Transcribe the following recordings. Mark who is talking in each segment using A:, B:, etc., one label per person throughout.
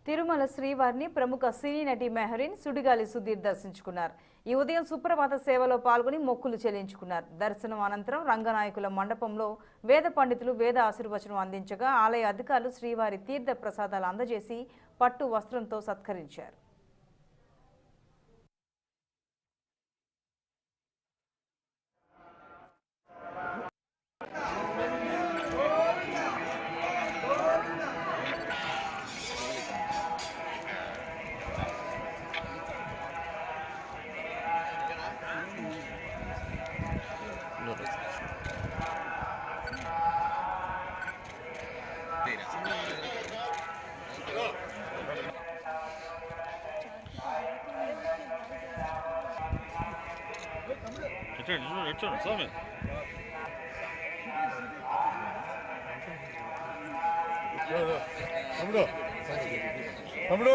A: తిరుమల శ్రీవారిని ప్రముఖ సినీ నటి మెహరీన్ సుడిగాలి సుధీర్ దర్శించుకున్నారు. ఈ ఉదయం సుప్రభాత సేవలో పాల్గొని మొక్కులు చెల్లించుకున్నారు. దర్శనం అనంతరం రంగనాయకుల మండపంలో వేద పండితులు వేద ఆశీర్వచనం అందించగా ఆలయ అధికారులు శ్రీవారి తీర్థ ప్రసాదాలు అందజేసి పట్టు వస్త్రంతో సత్కరించారు.
B: ఎట్లా స్వామి తమ్ముడు తమ్ముడు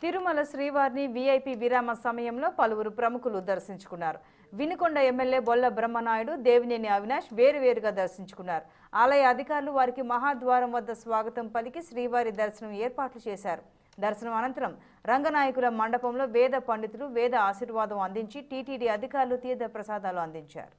A: తిరుమల శ్రీవారిని వీఐపీ విరామ సమయంలో పలువురు ప్రముఖులు దర్శించుకున్నారు. వినుకొండ ఎమ్మెల్యే బొల్ల బ్రహ్మనాయుడు, దేవినేని అవినాష్ వేరువేరుగా దర్శించుకున్నారు. ఆలయ అధికారులు వారికి మహాద్వారం వద్ద స్వాగతం పలికి శ్రీవారి దర్శనం ఏర్పాట్లు చేశారు. దర్శనం అనంతరం రంగనాయకుల మండపంలో వేద పండితులు వేద ఆశీర్వాదం అందించి టీటీడీ అధికారులు తీర్థ ప్రసాదాలు అందించారు.